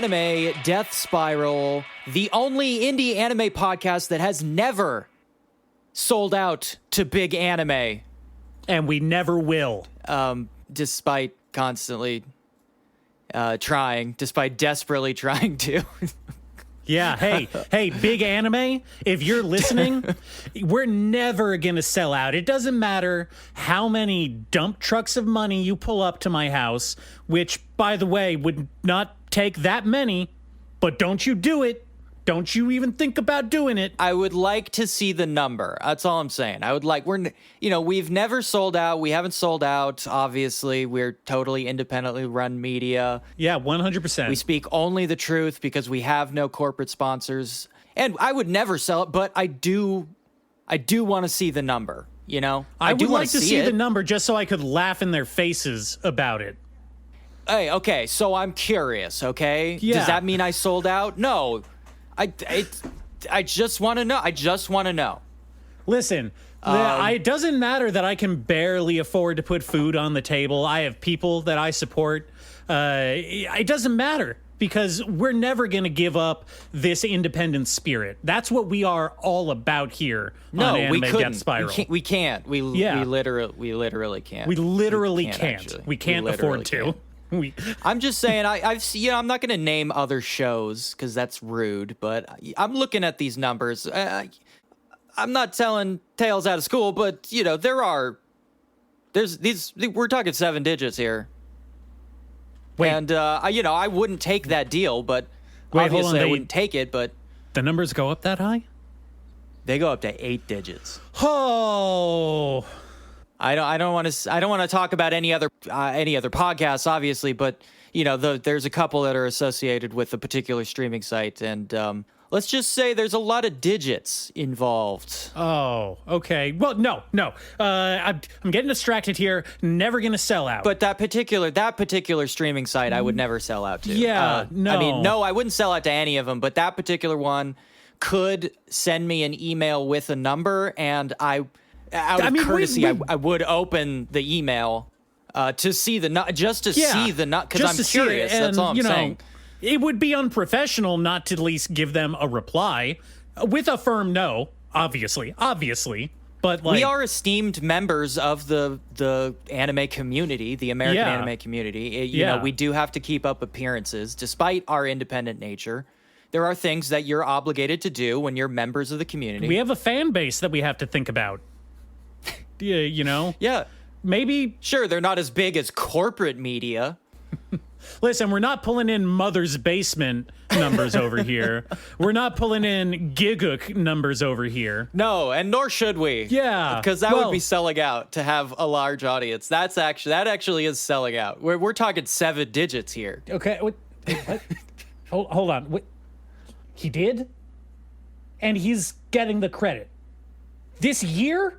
Anime Death Spiral, the only indie anime podcast that has never sold out to big anime. And we never will. Despite constantly despite desperately trying to. Yeah, hey, big anime, if you're listening, we're never going to sell out. It doesn't matter how many dump trucks of money you pull up to my house, which, by the way, would not take that many, but don't you do it. Don't you even think about doing it. I would like to see the number. That's all I'm saying. We've never sold out. We haven't sold out, obviously. We're totally independently run media. Yeah, 100%. We speak only the truth because we have no corporate sponsors. And I would never sell it, but I do want to see the number, you know? I would like to see the number just so I could laugh in their faces about it. Hey, okay, so I'm curious, okay? Yeah. Does that mean I sold out? No. I just want to know. I just want to know. Listen, it doesn't matter that I can barely afford to put food on the table. I have people that I support. It doesn't matter because we're never going to give up this independent spirit. That's what we are all about here on Anime Death Spiral. We can't. We literally can't. We literally can't. We can't afford to. I'm just saying, I'm not going to name other shows because that's rude, but I'm looking at these numbers. I'm not telling tales out of school, but, we're talking 7 digits here. Wait. And, I wouldn't take that deal, but obviously I wouldn't take it, but... The numbers go up that high? They go up to 8 digits. Oh... I don't want to talk about any other podcasts, obviously, but there's a couple that are associated with a particular streaming site, and let's just say there's a lot of digits involved. Oh, okay. Well, no. I'm getting distracted here. Never gonna sell out. But that particular streaming site, I would never sell out to. Yeah, no. I wouldn't sell out to any of them. But that particular one could send me an email with a number, and out of courtesy, I would open the email to see the nut, see the nut, because I'm curious. That's all I'm saying. It would be unprofessional not to at least give them a reply with a firm no. Obviously, but we are esteemed members of the anime community, the American anime community. We do have to keep up appearances, despite our independent nature. There are things that you're obligated to do when you're members of the community. We have a fan base that we have to think about. Yeah. Maybe. Sure, they're not as big as corporate media. Listen, we're not pulling in Mother's Basement numbers over here. We're not pulling in Gigook numbers over here. No, and nor should we. Yeah. Because that would be selling out to have a large audience. That actually is selling out. We're talking 7 digits here. Okay. What? Hold on. What? He did? And he's getting the credit. This year?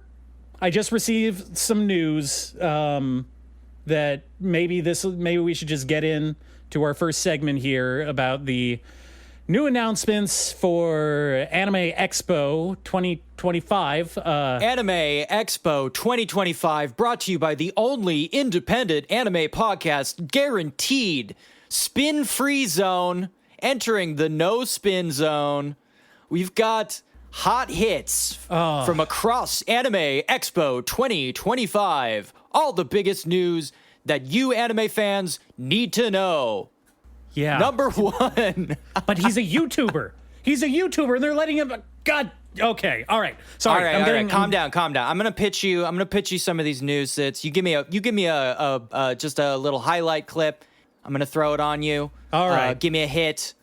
I just received some news that maybe we should just get in to our first segment here about the new announcements for Anime Expo 2025. Anime Expo 2025 brought to you by the only independent anime podcast guaranteed spin-free zone, entering the no-spin zone. We've got hot hits from across Anime Expo 2025. All the biggest news that you anime fans need to know. Yeah. Number 1. But he's a YouTuber. And they're letting him... God. Okay. All right. Sorry. All right. Calm down. I'm gonna pitch you some of these news sits. You give me a just a little highlight clip. I'm gonna throw it on you. All right. Give me a hit.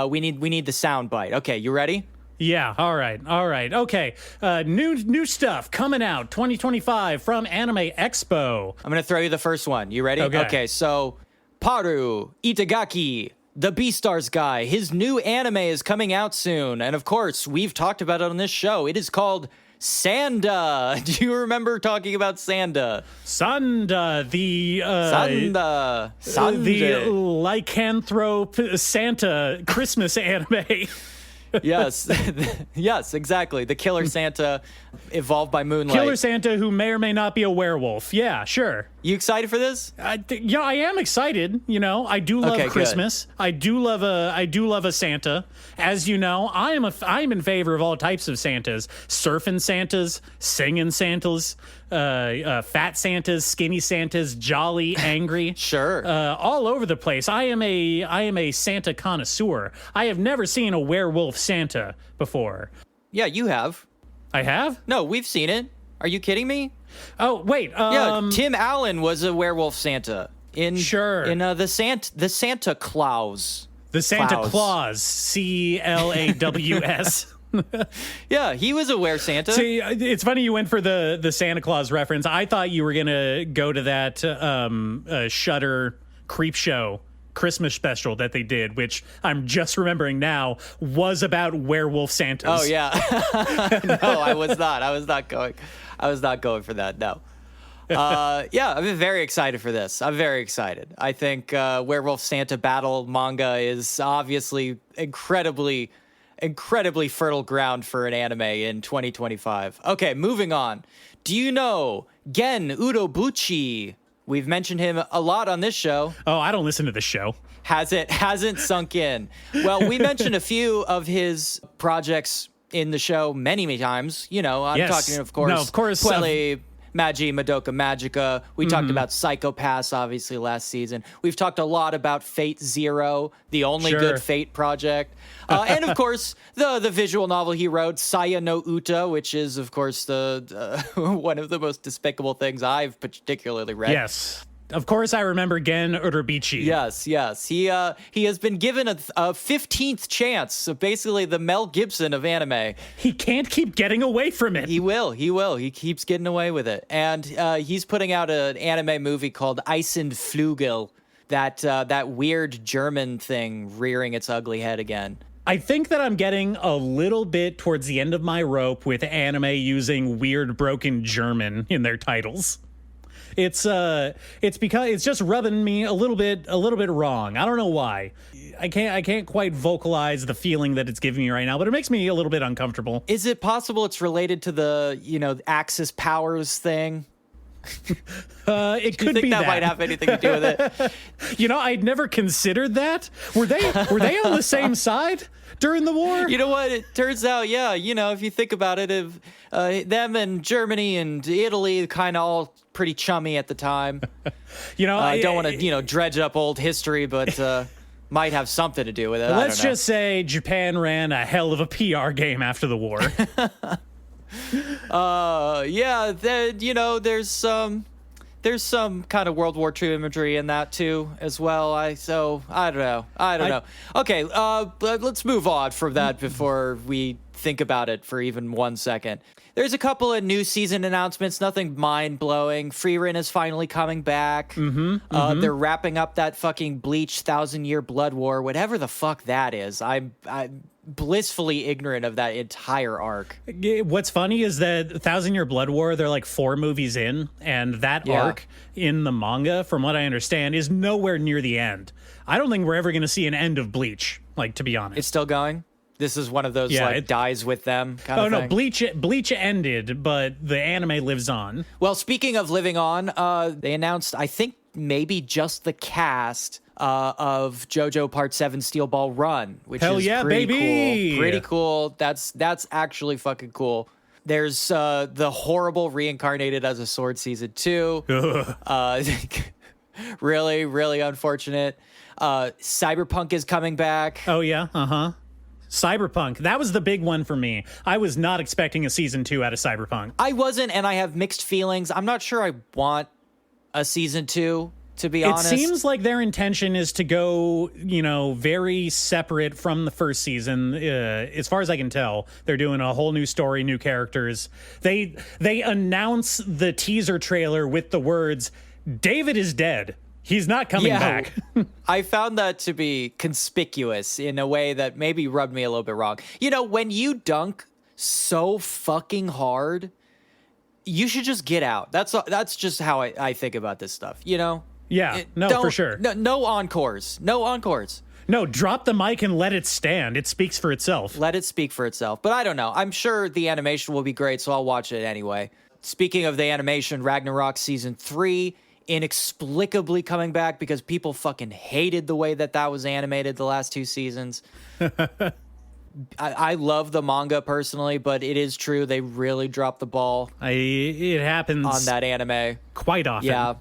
We need the sound bite. Okay. You ready? Yeah, all right. Okay, new stuff coming out 2025 from Anime Expo. I'm going to throw you the first one. You ready? Okay, so Paru Itagaki, the Beastars guy, his new anime is coming out soon. And of course, we've talked about it on this show. It is called Sanda. Do you remember talking about Sanda? Sanda, the lycanthrope Santa Christmas anime. Yes, exactly. The Killer Santa evolved by moonlight. Killer Santa who may or may not be a werewolf. Yeah, sure. You excited for this? Yeah, I am excited. You know, I do love Christmas. Good. I do love a Santa. As you know, I'm in favor of all types of Santas: surfing Santas, singing Santas, fat Santas, skinny Santas, jolly, angry. Sure. All over the place. I am a Santa connoisseur. I have never seen a werewolf Santa before. Yeah, you have. I have? No, we've seen it. Are you kidding me? Oh, wait. Yeah, Tim Allen was a werewolf Santa in the Santa Claus. The Santa Claus, Claws. Yeah, he was a were-Santa. See, it's funny you went for the Santa Claus reference. I thought you were going to go to that Shudder Creep Show Christmas special that they did, which I'm just remembering now was about werewolf Santas. Oh, yeah. No, I was not going for that, no. Yeah, I'm very excited for this. I'm very excited. I think Werewolf Santa Battle manga is obviously incredibly fertile ground for an anime in 2025. Okay, moving on. Do you know Gen Urobuchi? We've mentioned him a lot on this show. Oh, I don't listen to this show. Hasn't sunk in. Well, we mentioned a few of his projects in the show many times. You know, I'm talking, of course, Puele Magi Madoka Magica. We talked about Psycho-Pass, obviously, last season. We've talked a lot about Fate Zero, the only good Fate project. And, of course, the visual novel he wrote, Saya no Uta, which is, of course, the one of the most despicable things I've particularly read. Yes. Of course, I remember Gen Urobuchi. Yes. He has been given a 15th chance, so basically the Mel Gibson of anime. He can't keep getting away from it. He will. He keeps getting away with it. And he's putting out an anime movie called Eisenflügel, that weird German thing rearing its ugly head again. I think that I'm getting a little bit towards the end of my rope with anime using weird broken German in their titles. It's because it's just rubbing me a little bit wrong. I don't know why. I can't quite vocalize the feeling that it's giving me right now, but it makes me a little bit uncomfortable. Is it possible it's related to the, Axis powers thing? It could be that might have anything to do with it. I'd never considered that. Were they on the same side during the war? You know what? It turns out, yeah. If you think about it, if them and Germany and Italy kind of all pretty chummy at the time. I don't want to dredge up old history, but might have something to do with it. Let's just say Japan ran a hell of a PR game after the war. There's some kind of World War II imagery in that too as well. I don't know. Okay, let's move on from that before we think about it for even 1 second. There's a couple of new season announcements, nothing mind-blowing. Frieren is finally coming back. They're wrapping up that fucking Bleach 1,000-Year Blood War, whatever the fuck that is. I'm blissfully ignorant of that entire arc. What's funny is that 1,000-Year Blood War, they're like 4 movies in, and that arc in the manga, from what I understand, is nowhere near the end. I don't think we're ever going to see an end of Bleach, to be honest. It's still going? This is one of those dies with them kind of thing. No, Bleach ended, but the anime lives on. Well, speaking of living on, they announced, I think, maybe just the cast of JoJo Part 7 Steel Ball Run, which is pretty cool. Pretty cool. That's actually fucking cool. There's the horrible Reincarnated as a Sword Season 2. Really, really unfortunate. Cyberpunk is coming back. Oh, yeah? Uh-huh. Cyberpunk. That was the big one for me. I was not expecting a season 2 out of Cyberpunk. I wasn't, and I have mixed feelings. I'm not sure I want a season 2, to be honest. It seems like their intention is to go, very separate from the first season. As far as I can tell, they're doing a whole new story, new characters. They announce the teaser trailer with the words, "David is dead. He's not coming back." I found that to be conspicuous in a way that maybe rubbed me a little bit wrong. When you dunk so fucking hard, you should just get out. That's just how I think about this stuff, Yeah, for sure. No encores. No encores. No, drop the mic and let it stand. It speaks for itself. Let it speak for itself. But I don't know. I'm sure the animation will be great, so I'll watch it anyway. Speaking of the animation, Ragnarok Season 3 inexplicably coming back because people fucking hated the way that was animated the last 2 seasons. I love the manga personally, but it is true they really dropped the ball. It happens on that anime quite often. Yeah.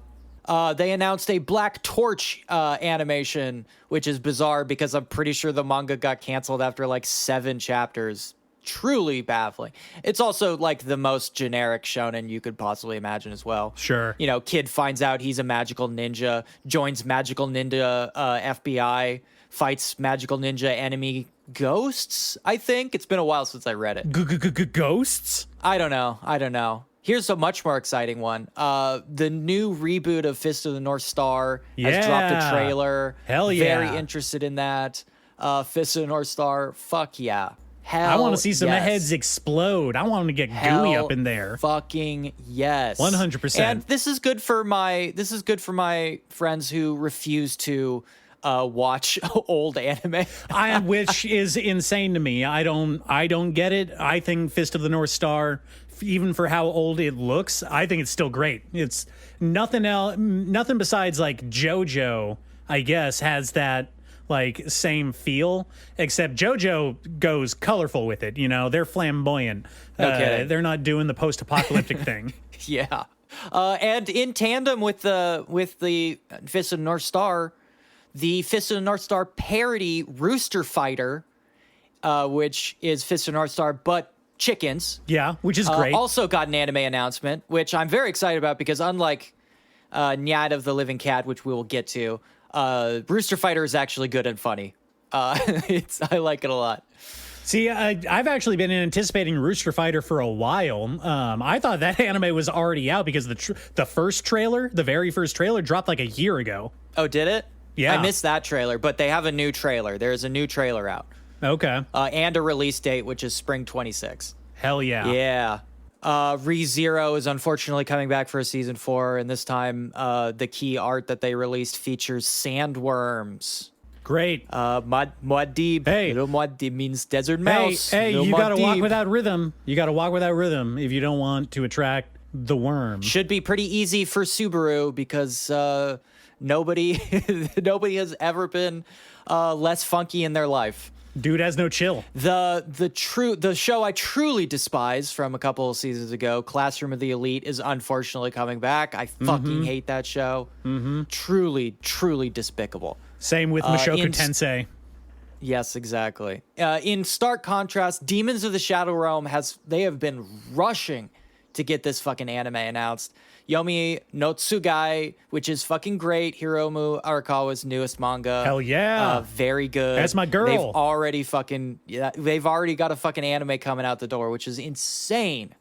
They announced a Black Torch animation, which is bizarre because I'm pretty sure the manga got canceled after like 7 chapters. Truly baffling. It's also like the most generic shonen you could possibly imagine as well. Sure. You know, kid finds out he's a magical ninja, joins magical ninja FBI, fights magical ninja enemy ghosts, I think. It's been a while since I read it. Ghosts? I don't know. Here's a much more exciting one. The new reboot of Fist of the North Star has dropped a trailer. Hell yeah. Very interested in that. Fist of the North Star, fuck yeah. Hell I want to see some yes. heads explode. I want them to get gooey up in there. Fucking yes. 100%. And this is good for my friends who refuse to watch old anime. Which is insane to me. I don't get it. I think Fist of the North Star, even for how old it looks, I think it's still great. It's nothing besides like JoJo, I guess, has that like same feel, except JoJo goes colorful with it. You know, they're flamboyant. No kidding. They're not doing the post-apocalyptic thing. Yeah. And in tandem with the Fist of the North Star, the Fist of the North Star parody Rooster Fighter, which is Fist of the North Star, but chickens. Yeah, which is great. Also got an anime announcement, which I'm very excited about because unlike Nyaight of the Living Cat, which we will get to, Rooster Fighter is actually good and funny. I like it a lot. See, I've actually been anticipating Rooster Fighter for a while. I thought that anime was already out because the very first trailer dropped like a year ago. Oh, did it? Yeah. I missed that trailer, but they have a new trailer. There's a new trailer out. Okay. And a release date, which is spring 26. Hell yeah. Yeah. ReZero is unfortunately coming back for a season 4, and this time the key art that they released features sandworms. Great. Muad'Dib. Hey. Little Muad'Dib means desert mouse. Hey, Little you gotta walk Muad'Dib. without rhythm. You gotta walk without rhythm if you don't want to attract the worm. Should be pretty easy for Subaru because nobody has ever been less funky in their life. Dude has no chill. The show I truly despise from a couple of seasons ago, Classroom of the Elite, is unfortunately coming back. I fucking hate that show. Truly, truly despicable. Same with Mushoku Tensei. Yes, exactly. In stark contrast, Demons of the Shadow Realm they have been rushing to get this fucking anime announced. Yomi no Tsugai, which is fucking great. Hiromu Arakawa's newest manga. Hell yeah. Very good. That's my girl. They've already got a fucking anime coming out the door, which is insane.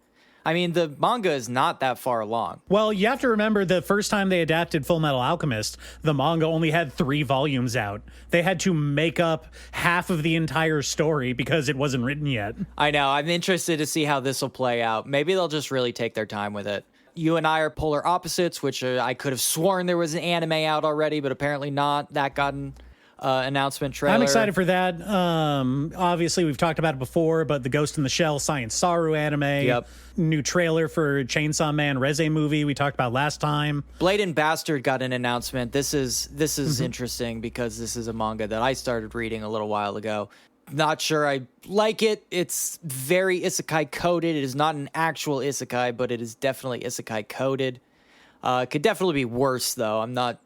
I mean, the manga is not that far along. Well, you have to remember the first time they adapted Full Metal Alchemist, the manga only had 3 volumes out. They had to make up half of the entire story because it wasn't written yet. I know. I'm interested to see how this will play out. Maybe they'll just really take their time with it. You and I are polar opposites, which I could have sworn there was an anime out already, but apparently not. That got an announcement trailer. I'm excited for that. Obviously, we've talked about it before, but the Ghost in the Shell Science Saru anime. Yep. New trailer for Chainsaw Man Reze movie we talked about last time. Blade and Bastard got an announcement. This is interesting because this is a manga that I started reading a little while ago. Not sure I like it. It's very isekai coded. It is not an actual isekai, but it is definitely isekai coded. Could definitely be worse, though. I'm not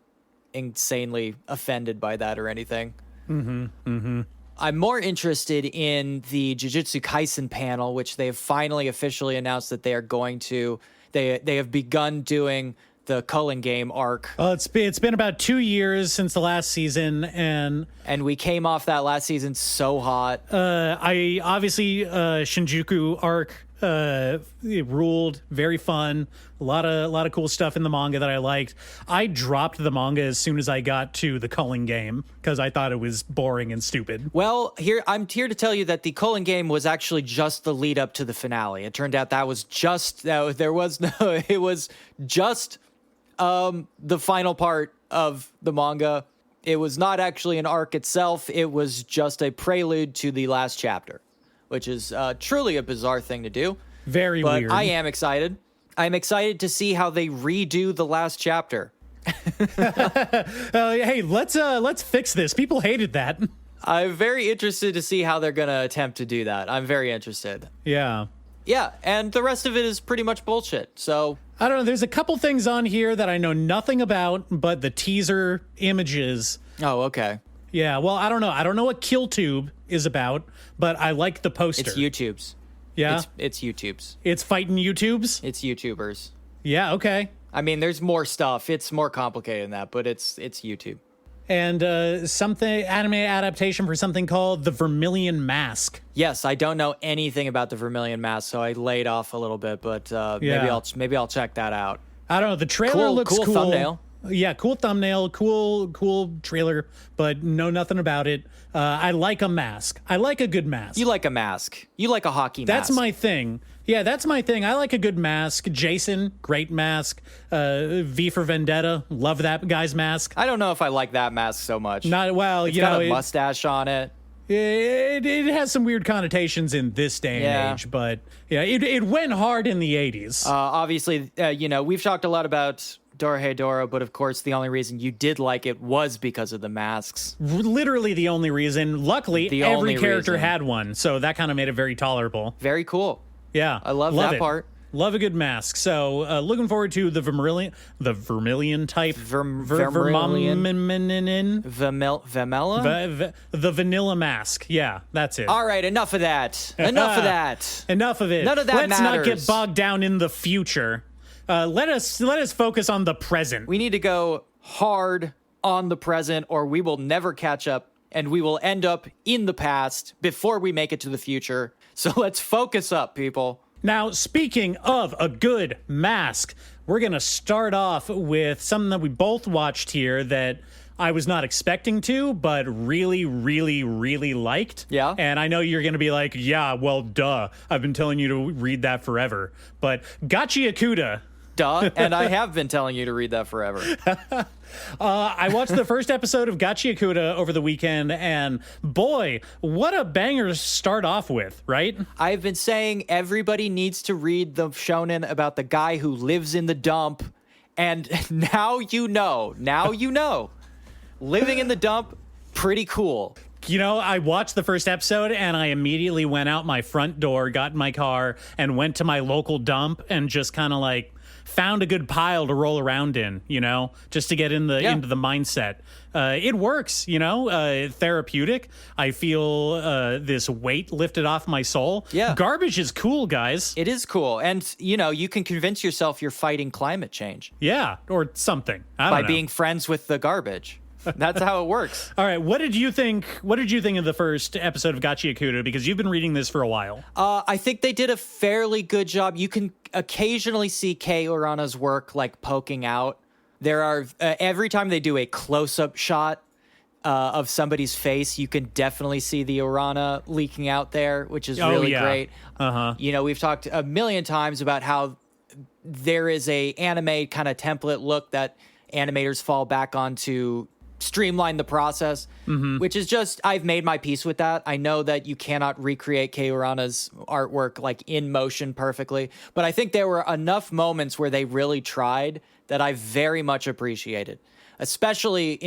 insanely offended by that or anything. I'm more interested in the Jujutsu Kaisen panel, which they have finally officially announced that they are going to. They have begun doing the Culling Game arc. It's been about 2 years since the last season, and we came off that last season so hot. I obviously Shinjuku arc it ruled, very fun, a lot of cool stuff in the manga that I liked. I dropped the manga as soon as I got to the Culling Game because I thought it was boring and stupid. Well, I'm here to tell you that the Culling Game was actually just the lead up to the finale. It turned out it was just the final part of the manga. It was not actually an arc itself. It was just a prelude to the last chapter, which is truly a bizarre thing to do. Very weird. But I am excited. I'm excited to see how they redo the last chapter. Hey, let's fix this. People hated that. I'm very interested to see how they're going to attempt to do that. I'm very interested. Yeah. Yeah, and the rest of it is pretty much bullshit. So I don't know. There's a couple things on here that I know nothing about, but the teaser images. Oh, okay. Yeah, well, I don't know. I don't know what KillTube is about, but I like the poster. It's YouTube's. Yeah? It's YouTube's. It's fighting YouTubes? It's YouTubers. Yeah, okay. I mean, there's more stuff. It's more complicated than that, but it's YouTube. And something anime adaptation for something called The Vermilion Mask. Yes, I don't know anything about the Vermilion Mask, so I laid off a little bit, but maybe I'll check that out. I don't know. The trailer looks cool. Thumbnail. Yeah, cool thumbnail, cool trailer, but know nothing about it. I like a mask. I like a good mask. You like a mask. You like a hockey mask. That's my thing. Yeah, that's my thing. I like a good mask. Jason, great mask. V for Vendetta, love that guy's mask. I don't know if I like that mask so much. Not well, it's got a mustache on it. It has some weird connotations in this day and age, but yeah, it went hard in the 80s. Obviously, we've talked a lot about Dorohedoro, but of course, the only reason you did like it was because of the masks. Literally the only reason. Luckily, every character had one, so that kind of made it very tolerable. Very cool. Yeah, I love that part. Love a good mask. So, looking forward to the Vermilion type. Vermilion. Vamella? The vanilla mask. Yeah, that's it. All right, enough of that. Enough of that. Enough of it. None of that Let's matters. not get bogged down in the future. Let us focus on the present. We need to go hard on the present, or we will never catch up, and we will end up in the past before we make it to the future. So let's focus up, people. Now, speaking of a good mask, we're going to start off with something that we both watched here that I was not expecting to, but really, really, really liked. Yeah. And I know you're going to be like, yeah, well, duh. I've been telling you to read that forever. But Gachiakuta. Duh. And I have been telling you to read that forever. I watched the first episode of Gachiakuta over the weekend, and boy, what a banger to start off with, right? I've been saying everybody needs to read the shonen about the guy who lives in the dump, and now you know. Now you know. Living in the dump, pretty cool. You know, I watched the first episode and I immediately went out my front door, got in my car, and went to my local dump and just kind of like found a good pile to roll around in, you know, just to get into the mindset. It works, therapeutic. I feel this weight lifted off my soul. Yeah. Garbage is cool, guys. It is cool. And, you can convince yourself you're fighting climate change. Yeah, or something. I don't know. By being friends with the garbage. That's how it works. All right, what did you think of the first episode of Gachiakuta? Because you've been reading this for a while. I think they did a fairly good job. You can occasionally see Kei Urana's work like poking out. There are every time they do a close-up shot of somebody's face, you can definitely see the Urana leaking out there, which is really great. We've talked a million times about how there is a anime kind of template look that animators fall back on to streamline the process, which is just, I've made my peace with that. I know that you cannot recreate Kei Urana's artwork like in motion perfectly, but I think there were enough moments where they really tried that I very much appreciated. Especially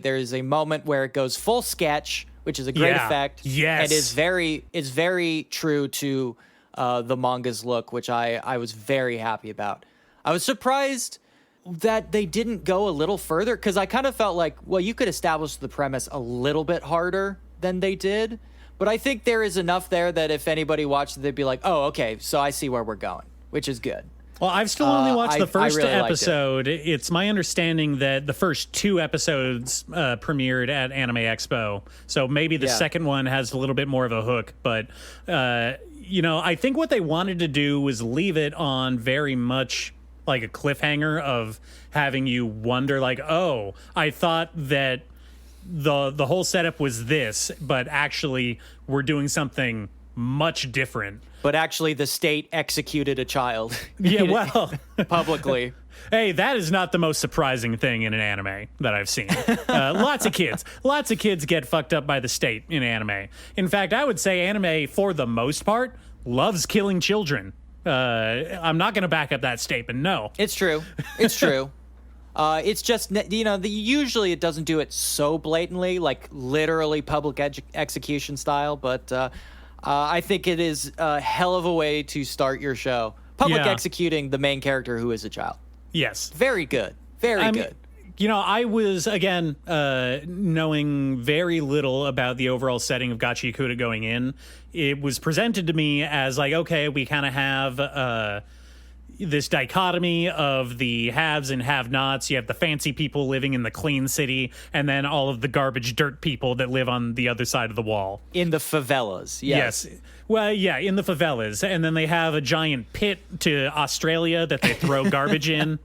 there's a moment where it goes full sketch, which is a great effect. Yes. And is very true to the manga's look, which I was very happy about. I was surprised that they didn't go a little further, because I kind of felt like, well, you could establish the premise a little bit harder than they did, but I think there is enough there that if anybody watched it, they'd be like, oh, okay, so I see where we're going, which is good. Well, I've still only watched the first episode. It's my understanding that the first two episodes premiered at Anime Expo, so maybe the second one has a little bit more of a hook, but I think what they wanted to do was leave it on very much like a cliffhanger of having you wonder, like, oh, I thought that the whole setup was this, but actually we're doing something much different. But actually the state executed a child. Yeah, well. Publicly. Hey, that is not the most surprising thing in an anime that I've seen. Lots of kids get fucked up by the state in anime. In fact, I would say anime, for the most part, loves killing children. I'm not going to back up that statement. No, it's true. It's true. It's just, usually it doesn't do it so blatantly, like literally public execution style, but I think it is a hell of a way to start your show. Public executing the main character who is a child. Yes. Very good. Very good. I was, again, knowing very little about the overall setting of Gachiakuta going in. It was presented to me as like, okay, we kind of have this dichotomy of the haves and have-nots. You have the fancy people living in the clean city, and then all of the garbage dirt people that live on the other side of the wall. In the favelas, yes. Well, yeah, in the favelas. And then they have a giant pit to Australia that they throw garbage in.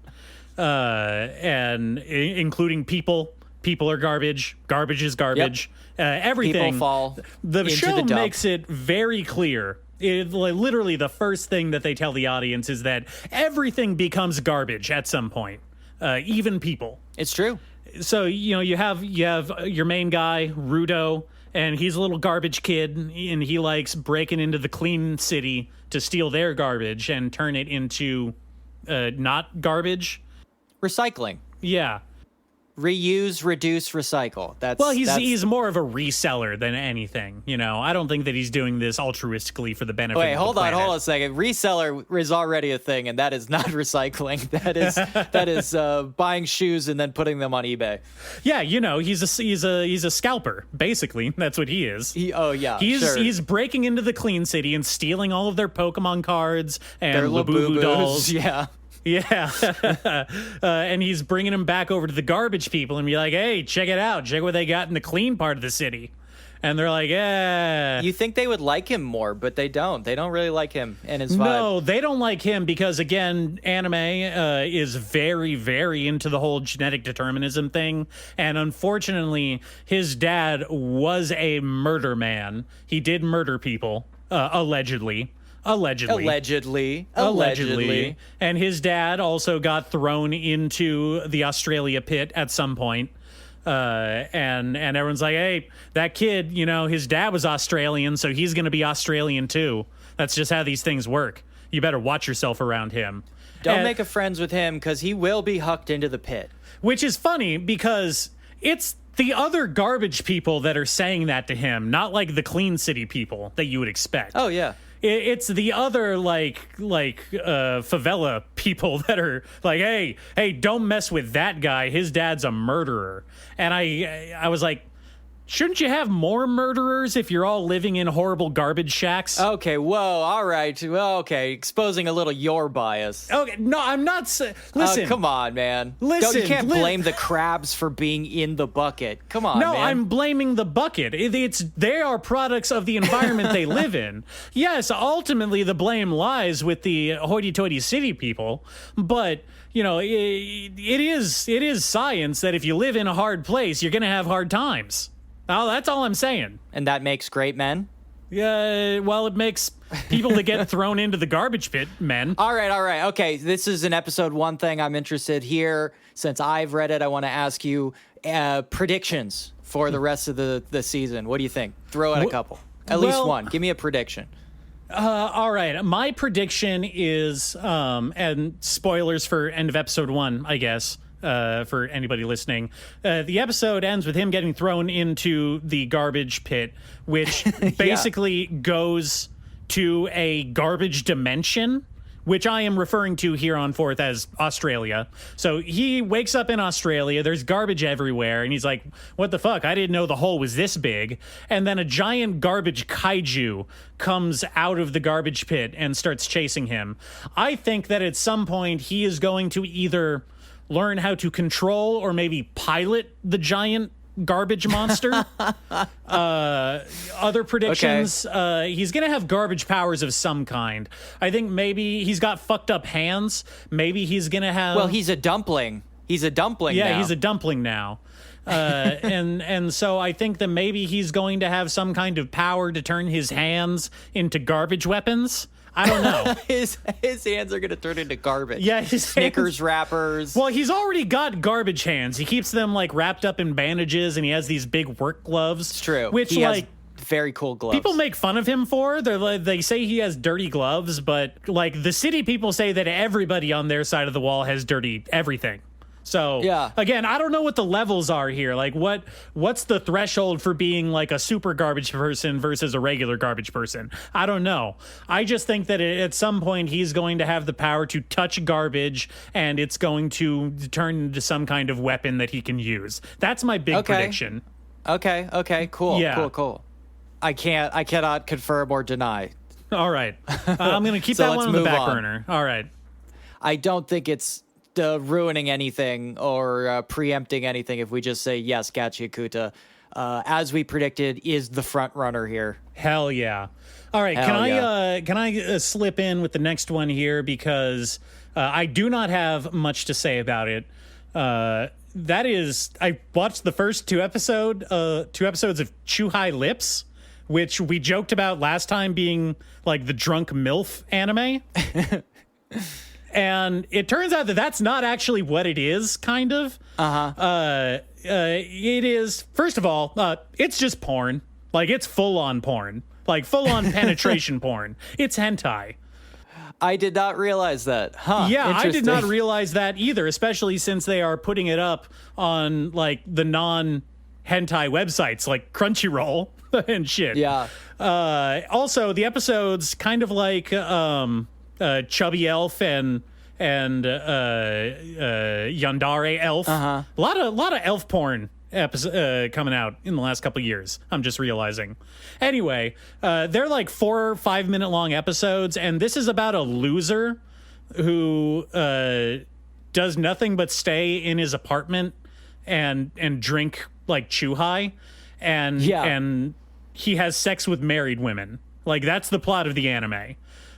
And including people. People are garbage. Garbage is garbage. Yep. Everything. People fall The show makes it very clear. Literally, the first thing that they tell the audience is that everything becomes garbage at some point, even people. It's true. So you have your main guy Rudo, and he's a little garbage kid, and he likes breaking into the clean city to steal their garbage and turn it into not garbage. Recycling. Yeah. Reuse, reduce, recycle. He's more of a reseller than anything. I don't think that he's doing this altruistically for the benefit. Wait, of hold the on planet. a second. Reseller is already a thing, and that is not recycling. That is buying shoes and then putting them on eBay. Yeah, he's a scalper. Basically, that's what he is. He's breaking into the clean city and stealing all of their Pokemon cards and their Labubu dolls. Yeah. Yeah. And he's bringing them back over to the garbage people and be like, hey, check it out. Check what they got in the clean part of the city. And they're like, yeah. You think they would like him more, but they don't. They don't really like him and his vibe. No, they don't like him because, again, anime is very, very into the whole genetic determinism thing. And unfortunately, his dad was a murder man. He did murder people, allegedly. Allegedly. And his dad also got thrown into the Australia pit at some point. And everyone's like, hey, that kid, his dad was Australian, so he's going to be Australian too. That's just how these things work. You better watch yourself around him. Don't make a friends with him because he will be hucked into the pit. Which is funny because it's the other garbage people that are saying that to him, not like the clean city people that you would expect. Oh, yeah. It's the other favela people that are like, hey, don't mess with that guy. His dad's a murderer. And I was like, shouldn't you have more murderers if you're all living in horrible garbage shacks? Okay, whoa, all right. Well, okay, exposing a little your bias. Okay, no, I'm not listen. Come on, man. Listen. You can't blame the crabs for being in the bucket. Come on, no, man. I'm blaming the bucket. They are products of the environment they live in. Yes, ultimately the blame lies with the hoity-toity city people, but it is science that if you live in a hard place, you're going to have hard times. Oh, that's all I'm saying. And that makes great men? Yeah, well, it makes people that get thrown into the garbage pit men. All right. Okay, this is an episode 1 thing I'm interested here. Since I've read it, I want to ask you predictions for the rest of the season. What do you think? Throw out a couple. At least one. Give me a prediction. All right. My prediction is, and spoilers for end of episode 1, I guess. For anybody listening, the episode ends with him getting thrown into the garbage pit, which basically goes to a garbage dimension, which I am referring to here on forth as Australia. So he wakes up in Australia, there's garbage everywhere, and he's like, what the fuck? I didn't know the hole was this big. And then a giant garbage kaiju comes out of the garbage pit and starts chasing him. I think that at some point he is going to either learn how to control or maybe pilot the giant garbage monster. Other predictions, he's going to have garbage powers of some kind. I think maybe he's got fucked up hands. Maybe he's going to have... Well, he's a dumpling. He's a dumpling now. Yeah, he's a dumpling now. And so I think that maybe he's going to have some kind of power to turn his hands into garbage weapons. I don't know. His hands are going to turn into garbage. Yeah, his Snickers wrappers. Well, he's already got garbage hands. He keeps them wrapped up in bandages, and he has these big work gloves. It's true. Which he has very cool gloves. People make fun of him for. They say he has dirty gloves, but the city people say that everybody on their side of the wall has dirty everything. So Yeah. again, I don't know what the levels are here. Like what's the threshold for being like a super garbage person versus a regular garbage person? I don't know. I just think that at some point he's going to have the power to touch garbage and it's going to turn into some kind of weapon that he can use. That's my big prediction. Okay, cool, Yeah. cool. I cannot confirm or deny. All right. I'm going to keep So that let's one on the move back on. burner. All right. I don't think it's ruining anything or preempting anything if we just say yes, Gachiakuta, as we predicted, is the front runner here. Hell yeah. All right, can I slip in with the next one here because I do not have much to say about it. That is, I watched the first two episodes of Chuhai Lips, which we joked about last time being like the drunk MILF anime. And it turns out that that's not actually what it is, kind of. It is, first of all, it's just porn. Like, it's full-on porn. Like, full-on penetration porn. It's hentai. I did not realize that. Huh. Yeah, I did not Interesting. realize that either, especially since they are putting it up on, like, the non-hentai websites, like Crunchyroll and shit. Yeah. Also, the episodes kind of like Chubby Elf and Yandere Elf. A lot of elf porn coming out in the last couple of years. I'm just realizing. Anyway, they're like 4 or 5 minute long episodes, and this is about a loser who does nothing but stay in his apartment and drink like Chuhai, and he has sex with married women. Like, that's the plot of the anime.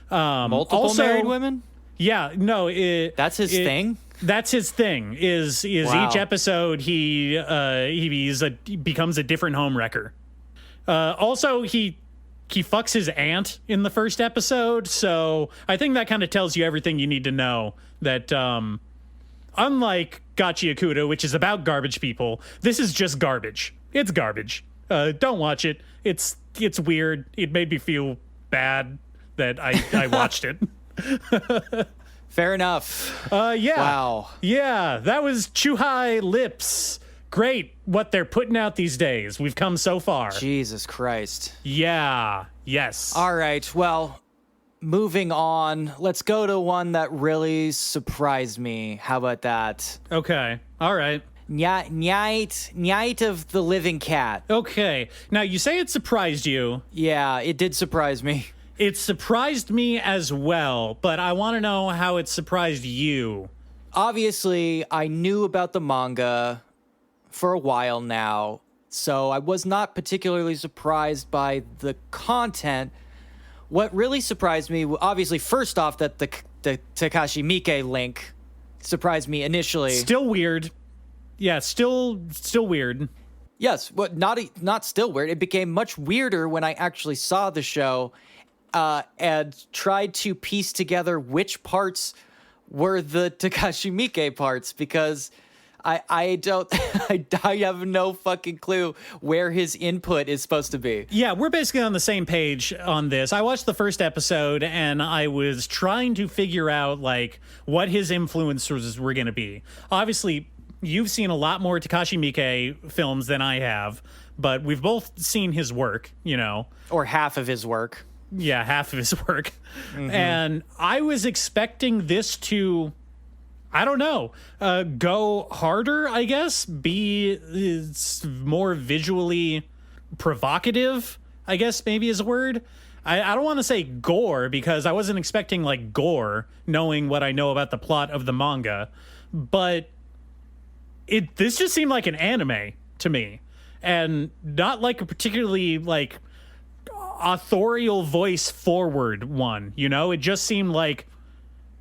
Multiple also, married women? Yeah, no, That's his thing? That's his thing. Is Wow. each episode he becomes a different homewrecker. Also, he fucks his aunt in the first episode, so I think that kind of tells you everything you need to know. That unlike Gachiakuta, which is about garbage people, this is just garbage. It's garbage. Don't watch it. It's weird. It made me feel bad that I watched it. Fair enough. Yeah. Wow. Yeah, that was Chuhai Lips. Great what they're putting out these days. We've come so far. Jesus Christ. Yeah. Yes. All right. Well, moving on. Let's go to one that really surprised me. How about that? Okay. All right. Nyaight of the Living Cat. Okay. Now, you say it surprised you. Yeah, it did surprise me. It surprised me as well, but I want to know how it surprised you. Obviously, I knew about the manga for a while now, so I was not particularly surprised by the content. What really surprised me, obviously, first off, that the Takashi Miike link surprised me initially. Still weird. Yeah, still weird. Yes, but not still weird. It became much weirder when I actually saw the show and tried to piece together which parts were the Takashi Miike parts, because I don't I have no fucking clue where his input is supposed to be. Yeah, we're basically on the same page on this. I watched the first episode and I was trying to figure out like what his influences were going to be. Obviously, you've seen a lot more Takashi Miike films than I have, but we've both seen his work, you know. Or half of his work. Yeah, half of his work. And I was expecting this to, I don't know, go harder, I guess, be more visually provocative, I guess maybe is a word. I don't want to say gore, because I wasn't expecting like gore, knowing what I know about the plot of the manga, but this just seemed like an anime to me, and not like a particularly like authorial voice forward one, you know? It just seemed like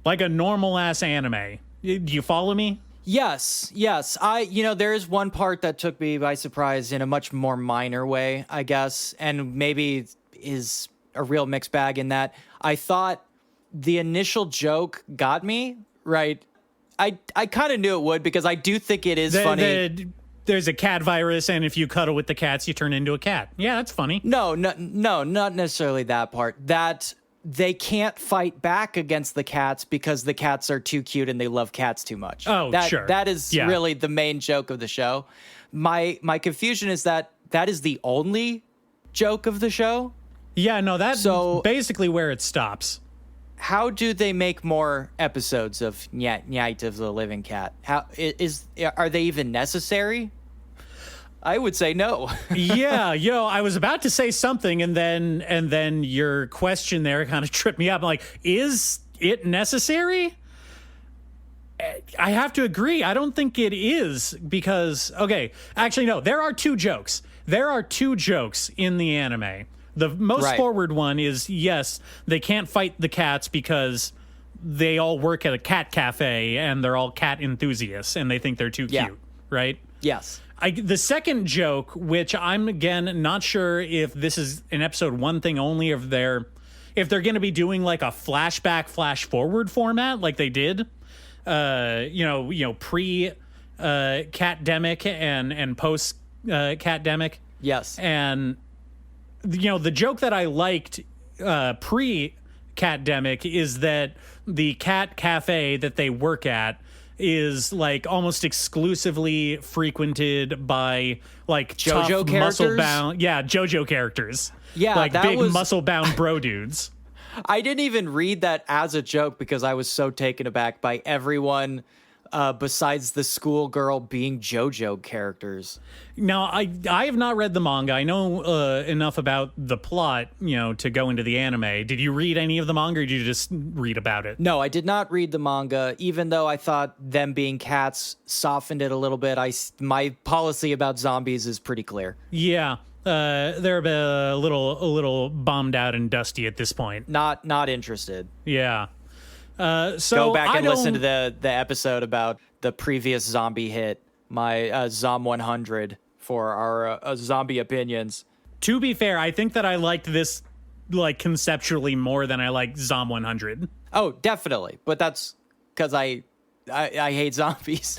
a normal ass anime. Do you follow me? Yes. There is one part that took me by surprise in a much more minor way, I guess, and maybe is a real mixed bag in that I thought the initial joke got me, right? I kind of knew it would, because I do think it is funny. There's a cat virus, and if you cuddle with the cats, you turn into a cat. Yeah, that's funny. No, not necessarily that part. That they can't fight back against the cats because the cats are too cute and they love cats too much. Oh, sure. That is really the main joke of the show. My confusion is that is the only joke of the show. Yeah, no, that's basically where it stops. How do they make more episodes of Nyaight of the Living Cat? Are they even necessary? I would say no. Yeah, I was about to say something, and then your question there kind of tripped me up. I'm like, is it necessary? I have to agree. I don't think it is because, okay, actually, no, there are two jokes. There are two jokes in the anime. The most forward one is, yes, they can't fight the cats because they all work at a cat cafe and they're all cat enthusiasts and they think they're too cute, right? Yes. The second joke, which I'm, again, not sure if this is an episode one thing only, if they're going to be doing like a flashback, flash forward format like they did, pre catdemic and post catdemic. Yes. And the joke that I liked pre catdemic is that the cat cafe that they work at is like almost exclusively frequented by like JoJo tough characters? muscle bound JoJo characters. Yeah, like that big was... muscle bound bro dudes. I didn't even read that as a joke because I was so taken aback by everyone besides the schoolgirl being JoJo characters. Now, I have not read the manga. I know enough about the plot, to go into the anime. Did you read any of the manga, or did you just read about it? No, I did not read the manga, even though I thought them being cats softened it a little bit. My policy about zombies is pretty clear. Yeah, they're a little bombed out and dusty at this point. Not interested. Yeah. So go back and listen to the episode about the previous zombie hit, my Zom 100, for our zombie opinions. To be fair, I think that I liked this like conceptually more than I like Zom 100. Oh, definitely, but that's because I hate zombies.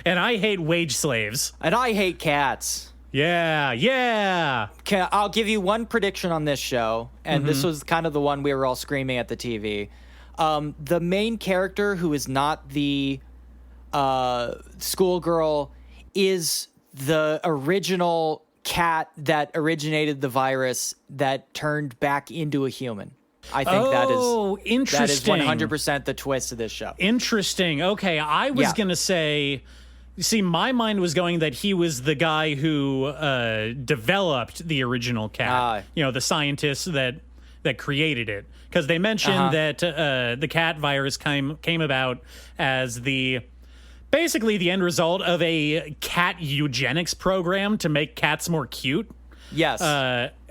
And I hate wage slaves. And I hate cats. Yeah. I'll give you one prediction on this show, and this was kind of the one we were all screaming at the TV. The main character, who is not the schoolgirl, is the original cat that originated the virus that turned back into a human. I think that is 100% the twist of this show. Interesting. Okay, I was going to say... See, my mind was going that he was the guy who developed the original cat. The scientist that created it. Because they mentioned that the cat virus came about as basically the end result of a cat eugenics program to make cats more cute. Yes.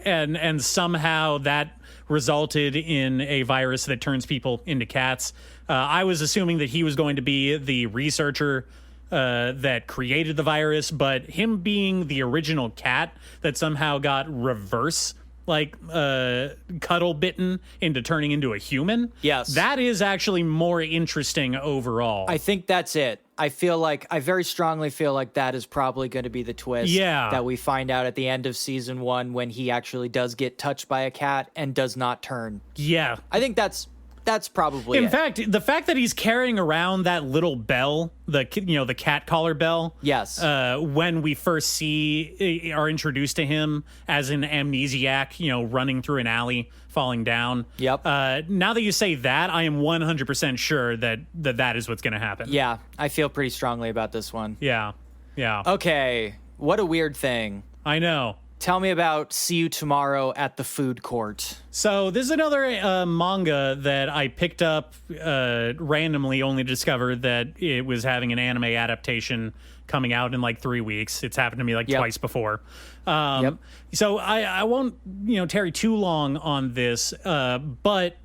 And somehow that resulted in a virus that turns people into cats. I was assuming that he was going to be the researcher that created the virus, but him being the original cat that somehow got reverse cuddle bitten into turning into a human. Yes. That is actually more interesting overall. I think that's it. I very strongly feel like that is probably going to be the twist that we find out at the end of season 1 when he actually does get touched by a cat and does not turn. Yeah. I think that's probably In fact, the fact that he's carrying around that little bell, the cat collar bell. Yes. When we first are introduced to him as an amnesiac, running through an alley, falling down. Yep. Now that you say that, I am 100% sure that is what's going to happen. Yeah, I feel pretty strongly about this one. Yeah. Okay, what a weird thing. I know. Tell me about See You Tomorrow at the Food Court. So this is another manga that I picked up randomly, only to discover that it was having an anime adaptation coming out in like 3 weeks. It's happened to me twice before. So I won't tarry too long on this, but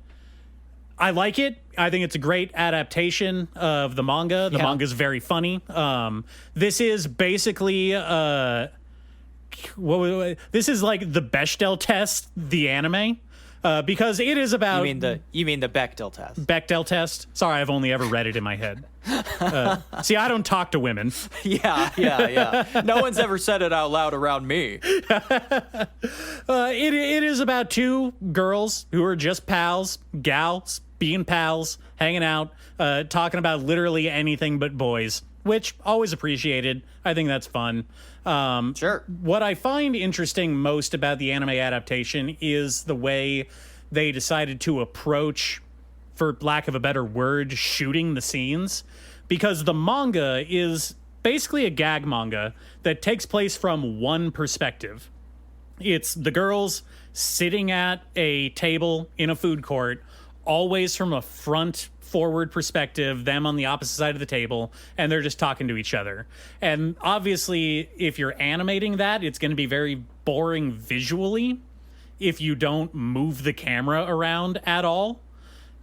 I like it. I think it's a great adaptation of the manga. The manga is very funny. This is basically... this is like the Bechdel test, the anime. because it is about You mean the Bechdel test? Bechdel test. Sorry, I've only ever read it in my head. See, I don't talk to women. Yeah. No one's ever said it out loud around me. It is about two girls who are just pals, gals, being pals, hanging out, talking about literally anything but boys, which always appreciated. I think that's fun. Sure. What I find interesting most about the anime adaptation is the way they decided to approach, for lack of a better word, shooting the scenes. Because the manga is basically a gag manga that takes place from one perspective. It's the girls sitting at a table in a food court, always from a front forward perspective, them on the opposite side of the table, and they're just talking to each other. And obviously, if you're animating that, it's going to be very boring visually if you don't move the camera around at all.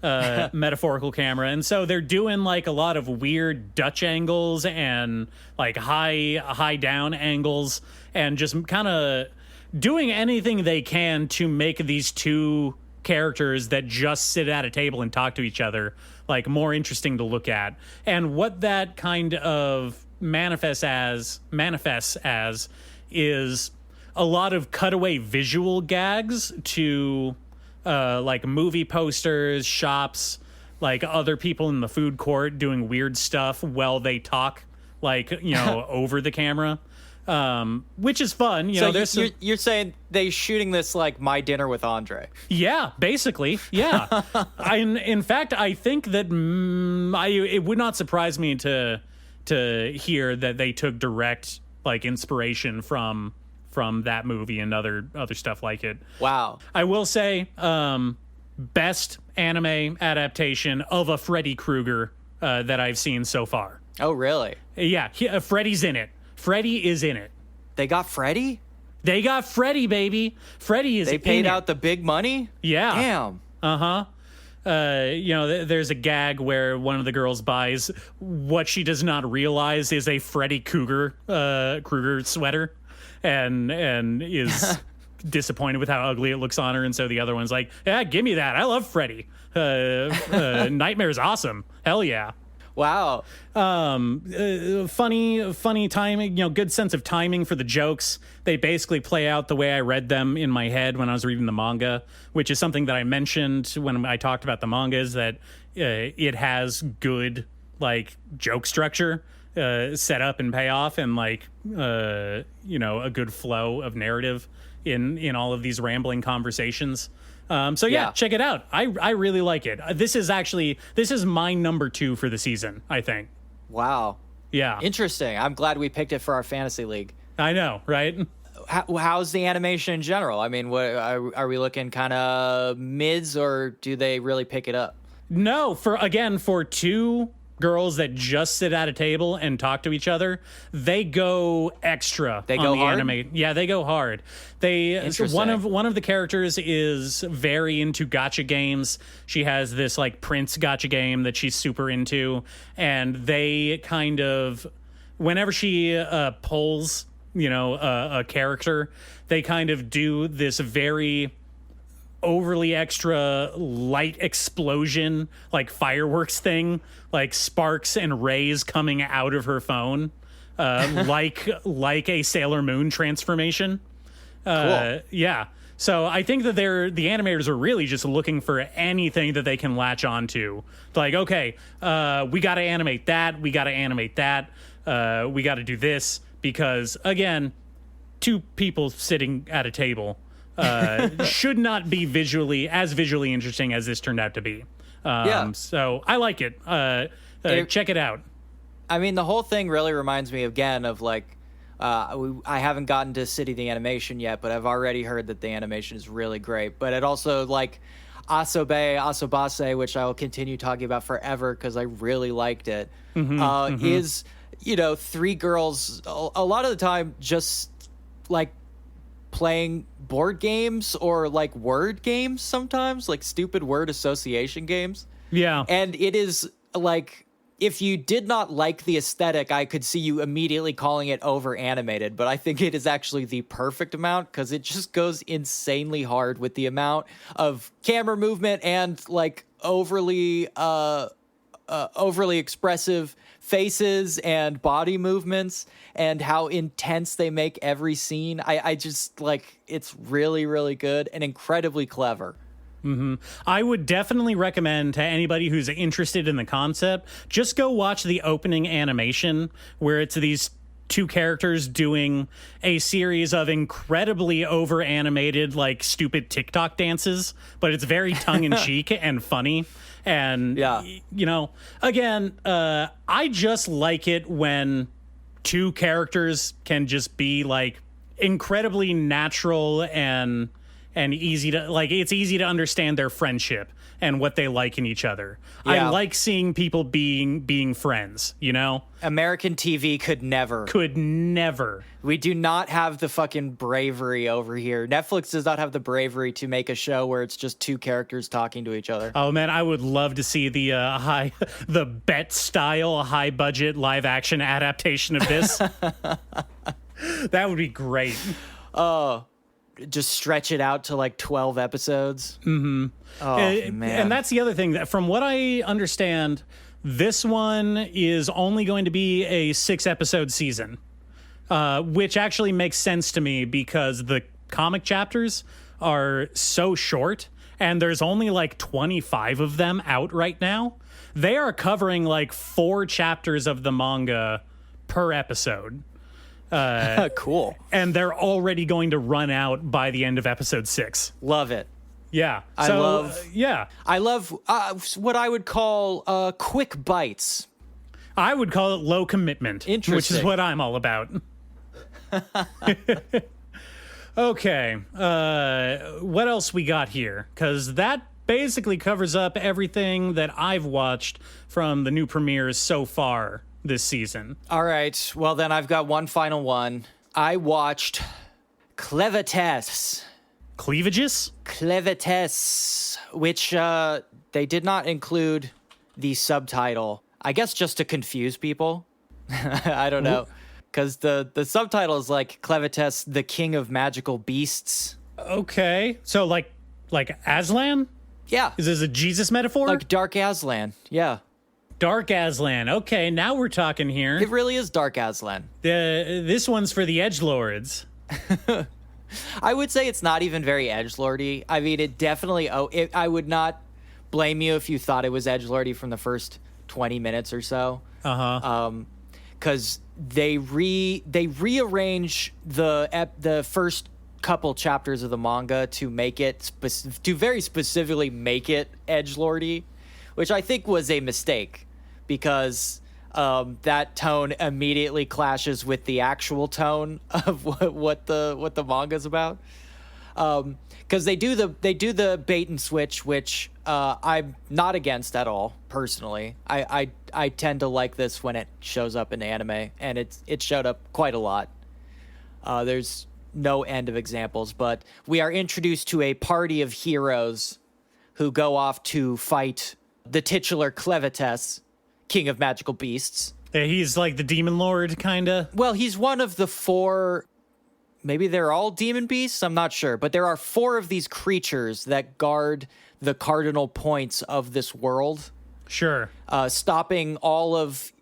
Metaphorical camera. And so they're doing like a lot of weird Dutch angles and like high down angles, and just kind of doing anything they can to make these two characters that just sit at a table and talk to each other like more interesting to look at. And what that kind of manifests as is a lot of cutaway visual gags to like movie posters, shops, like other people in the food court doing weird stuff while they talk, like, you know, over the camera, which is fun. You're saying they shooting this like My Dinner with Andre? Yeah, basically. Yeah. In fact, I think that it would not surprise me to hear that they took direct like inspiration from that movie and other stuff like it. Wow. I will say, best anime adaptation of a Freddy Krueger that I've seen so far. Oh, really? Yeah, Freddy's in it. Freddy is in it. They got Freddy? They got Freddy, baby. Freddy is in it. They paid out the big money? Yeah. Damn. Uh-huh. There's a gag where one of the girls buys what she does not realize is a Freddy Krueger sweater, and is disappointed with how ugly it looks on her, and so the other one's like, "Yeah, give me that. I love Freddy. Nightmare's awesome. Hell yeah." Wow. Funny timing, good sense of timing for the jokes. They basically play out the way I read them in my head when I was reading the manga, which is something that I mentioned when I talked about the manga, is that it has good like joke structure, set up and payoff, and like a good flow of narrative in all of these rambling conversations. So yeah, check it out. I really like it. This is my number 2 for the season, I think. Wow. Yeah. Interesting. I'm glad we picked it for our fantasy league. I know, right? How's the animation in general? I mean, what are we looking kind of mids, or do they really pick it up? No, for two girls that just sit at a table and talk to each other, they go extra. They go hard? Anime. Yeah, they go hard. One of the characters is very into gacha games. She has this like Prince gacha game that she's super into, and they kind of, whenever she pulls, a character, they kind of do this very overly extra light explosion, like fireworks thing, like sparks and rays coming out of her phone, like a Sailor Moon transformation. Cool. Yeah. So I think that the animators are really just looking for anything that they can latch onto. Like, okay, we got to animate that. We got to animate that. We got to do this because, again, two people sitting at a table should not be visually interesting as this turned out to be. So I like it. Check it out. I mean, the whole thing really reminds me again of like, I haven't gotten to City the Animation yet, but I've already heard that the animation is really great. But it also like Asobase, which I will continue talking about forever because I really liked it, is, three girls a lot of the time just like playing board games or like word games, sometimes like stupid word association games. Yeah. And it is like, if you did not like the aesthetic, I could see you immediately calling it over animated, but I think it is actually the perfect amount because it just goes insanely hard with the amount of camera movement and like overly expressive faces and body movements and how intense they make every scene. I just like, it's really, really good and incredibly clever. I would definitely recommend to anybody who's interested in the concept, just go watch the opening animation where it's these two characters doing a series of incredibly over animated, like stupid TikTok dances, but it's very tongue in cheek and funny. And, you know, again, I just like it when two characters can just be like incredibly natural and easy to like, it's easy to understand their friendship and what they like in each other. I like seeing people being friends, you know? American TV could never. We do not have the fucking bravery over here. Netflix does not have the bravery to make a show where it's just two characters talking to each other. Oh man, I would love to see the the Bet style high budget live action adaptation of this. That would be great. Oh, just stretch it out to like 12 episodes. Mm-hmm. Oh, man. And that's the other thing, that from what I understand, this one is only going to be a 6-episode season, which actually makes sense to me because the comic chapters are so short and there's only like 25 of them out right now. They are covering like 4 chapters of the manga per episode. Cool. And they're already going to run out by the end of episode 6. Love it. Yeah. I love what I would call quick bites. I would call it low commitment, which is what I'm all about. Okay. What else we got here? Because that basically covers up everything that I've watched from the new premieres so far this season. All right. Well, then I've got one final one. I watched Clevatess. Cleavages? Clevatess, which they did not include the subtitle. I guess just to confuse people. I don't know. Because the subtitle is like Clevatess, the king of magical beasts. Okay. So like Aslan? Yeah. Is this a Jesus metaphor? Like Dark Aslan. Yeah. Dark Aslan. Okay, now we're talking here. It really is Dark Aslan. This one's for the edgelords. I would say it's not even very edgelordy. I mean, it definitely. I would not blame you if you thought it was edgelordy from the first 20 minutes or so. Because they rearrange the first couple chapters of the manga to make it to very specifically make it edgelordy, which I think was a mistake. Because that tone immediately clashes with the actual tone of what the manga's about. Because they do the bait and switch, which I'm not against at all personally. I tend to like this when it shows up in anime, and it showed up quite a lot. There's no end of examples, but we are introduced to a party of heroes who go off to fight the titular Clevatess, king of magical beasts. Yeah, he's like the demon lord, kind of. Well, he's one of the 4. Maybe they're all demon beasts. I'm not sure, but there are 4 of these creatures that guard the cardinal points of this world. Sure. Stopping all of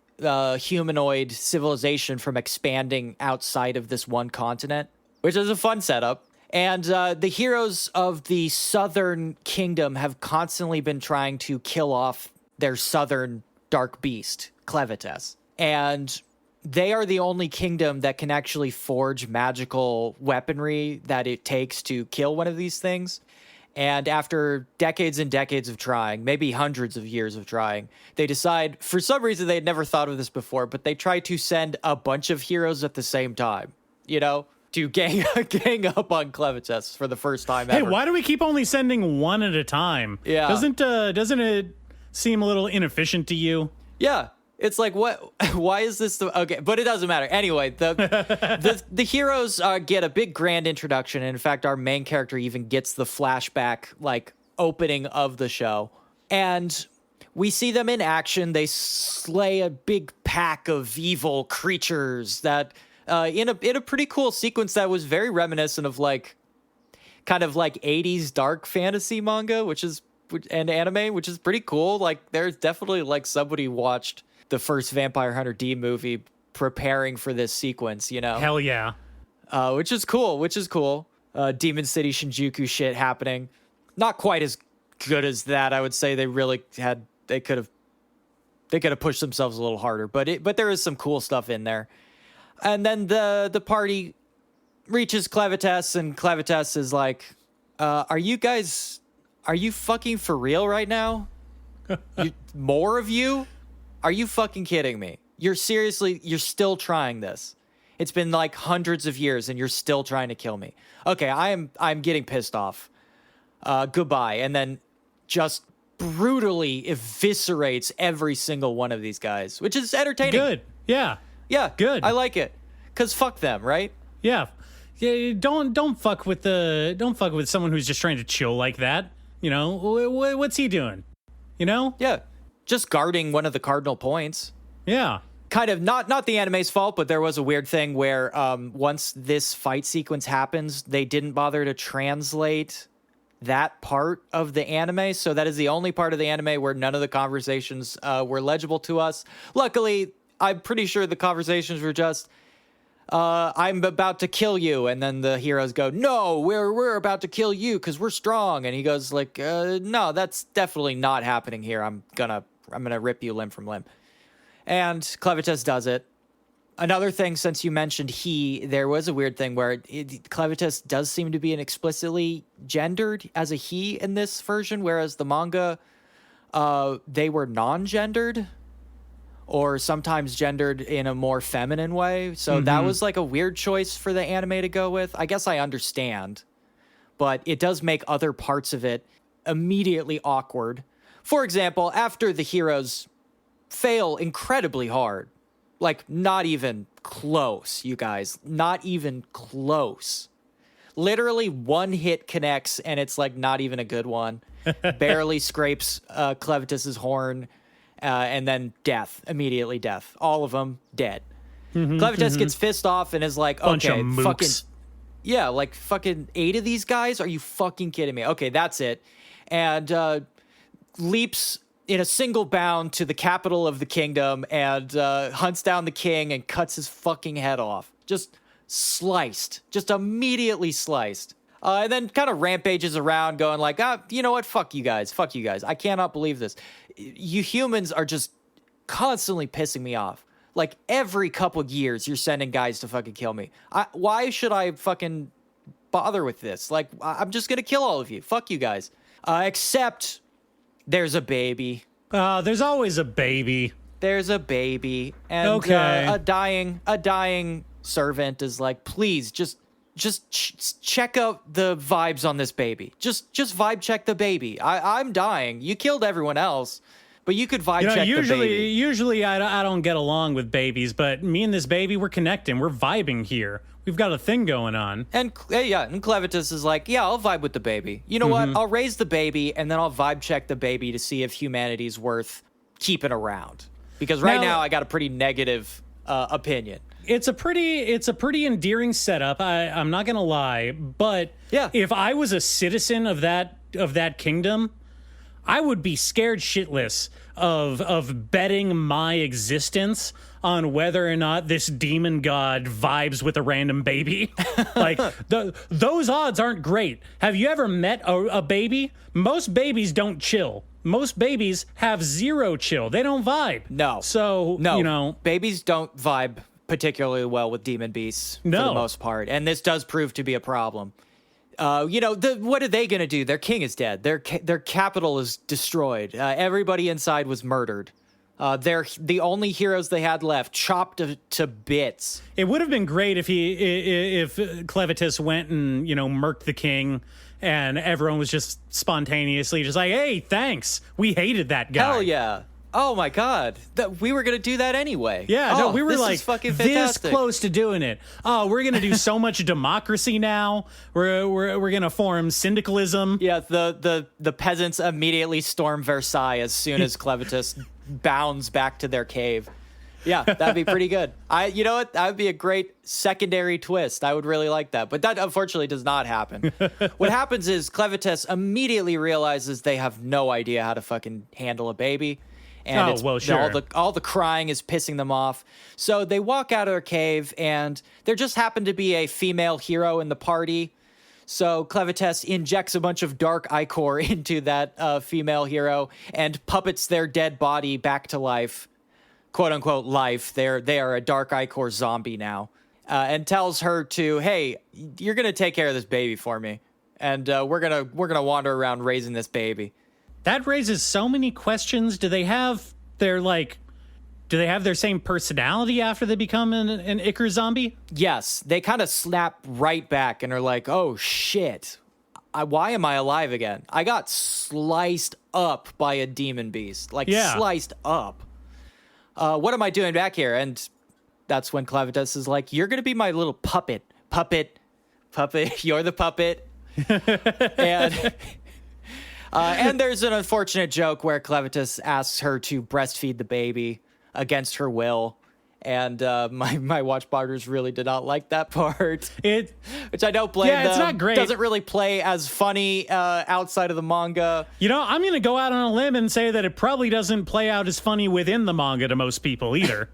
humanoid civilization from expanding outside of this one continent, which is a fun setup. And the heroes of the southern kingdom have constantly been trying to kill off their southern dark beast, Clevatess. And they are the only kingdom that can actually forge magical weaponry that it takes to kill one of these things. And after decades and decades of trying, maybe hundreds of years of trying, they decide, for some reason they had never thought of this before, but they try to send a bunch of heroes at the same time, you know, to gang up on Clevatess for the first time ever. Hey, why do we keep only sending one at a time? Yeah. Doesn't it seem a little inefficient to you? Yeah. It's like, what? Why is this okay? But it doesn't matter. Anyway, the heroes get a big grand introduction. And in fact, our main character even gets the flashback, like, opening of the show. And we see them in action. They slay a big pack of evil creatures that in a pretty cool sequence that was very reminiscent of like kind of like 80s dark fantasy manga, and anime, which is pretty cool. Like there's definitely like somebody watched the first Vampire Hunter D movie preparing for this sequence, you know? Hell yeah. Which is cool. Demon City Shinjuku shit happening. Not quite as good as that. I would say they could have pushed themselves a little harder, but there is some cool stuff in there. And then the party reaches Clevatess, and Clevatess is like, are you fucking for real right now? More of you? Are you fucking kidding me? You're still trying this. It's been like hundreds of years and you're still trying to kill me. Okay, I'm getting pissed off. Goodbye. And then just brutally eviscerates every single one of these guys, which is entertaining. Good. Yeah. Yeah. Good. I like it. 'Cause fuck them, right? Yeah. Yeah, don't fuck with someone who's just trying to chill like that. You know, what's he doing? You know? Yeah. Just guarding one of the cardinal points. Yeah. Kind of not the anime's fault, but there was a weird thing where once this fight sequence happens, they didn't bother to translate that part of the anime. So that is the only part of the anime where none of the conversations were legible to us. Luckily, I'm pretty sure the conversations were just, I'm about to kill you. And then the heroes go, no, we're about to kill you because we're strong. And he goes like, no, that's definitely not happening here. I'm gonna rip you limb from limb. And Clevatess does it. Another thing, since you mentioned there was a weird thing where Clevatess does seem to be an explicitly gendered as a he in this version, whereas the manga, they were non-gendered or sometimes gendered in a more feminine way. So that was like a weird choice for the anime to go with. I guess I understand, but it does make other parts of it immediately awkward. For example, after the heroes fail incredibly hard, like not even close, you guys, not even close. Literally one hit connects and it's like not even a good one. Barely scrapes Clevatess's horn, and then immediately death. All of them dead. Clevatess gets pissed off and is like, Bunch okay, of mooks. like fucking 8 of these guys? Are you fucking kidding me? Okay, that's it. And leaps in a single bound to the capital of the kingdom and hunts down the king and cuts his fucking head off. Just immediately sliced. And then kind of rampages around going like, you know what? Fuck you guys. I cannot believe this. You humans are just constantly pissing me off. Like every couple years you're sending guys to fucking kill me. Why should I fucking bother with this? Like, I'm just going to kill all of you. Fuck you guys. Except there's a baby. There's always a baby. There's a baby. And okay. A dying servant is like, please just check out the vibes on this baby. Just vibe check the baby. I'm dying. You killed everyone else, but you could vibe check the baby. Usually I don't get along with babies, but me and this baby, we're connecting. We're vibing here. We've got a thing going on. And Clevatess is like, yeah, I'll vibe with the baby. You know what? I'll raise the baby, and then I'll vibe check the baby to see if humanity's worth keeping around. Because right now I got a pretty negative opinion. It's a pretty endearing setup. I'm not gonna lie, but yeah, if I was a citizen of that kingdom, I would be scared shitless of betting my existence on whether or not this demon god vibes with a random baby. Like, those odds aren't great. Have you ever met a baby? Most babies don't chill. Most babies have zero chill. They don't vibe. No. So, no, you know. Babies don't vibe particularly well with demon beasts for the most part. And this does prove to be a problem. What are they going to do? Their king is dead. Their capital is destroyed. Everybody inside was murdered. They're the only heroes they had left, chopped to bits. It would have been great if Clevatess went and, murked the king and everyone was just spontaneously just like, hey, thanks. We hated that guy. Hell yeah. Oh my god, we were gonna do that anyway. Yeah, no, we were this like is fucking this fantastic. close to doing it. Oh, we're gonna do so much democracy now. We're gonna form syndicalism. Yeah, the peasants immediately storm Versailles as soon as Clevatess bounds back to their cave. Yeah, that'd be pretty good. You know what? That would be a great secondary twist. I would really like that. But that unfortunately does not happen. What happens is Clevatess immediately realizes they have no idea how to fucking handle a baby. And sure. all the crying is pissing them off. So they walk out of their cave, and there just happened to be a female hero in the party. So Clevatess injects a bunch of dark ichor into that female hero and puppets their dead body back to life. Quote unquote life. They are a dark ichor zombie now, and tells her to, hey, you're gonna take care of this baby for me, and we're gonna wander around raising this baby. That raises so many questions. Do they have their same personality after they become an ichor zombie? Yes, they kind of snap right back and are like, oh shit, why am I alive again? I got sliced up by a demon beast, sliced up. What am I doing back here? And that's when Clevatess is like, you're going to be my little puppet. You're the puppet. And there's an unfortunate joke where Clevatess asks her to breastfeed the baby against her will. And my watch partners really did not like that part. Which I don't blame them. It's not great. Doesn't really play as funny outside of the manga. You know, I'm going to go out on a limb and say that it probably doesn't play out as funny within the manga to most people either.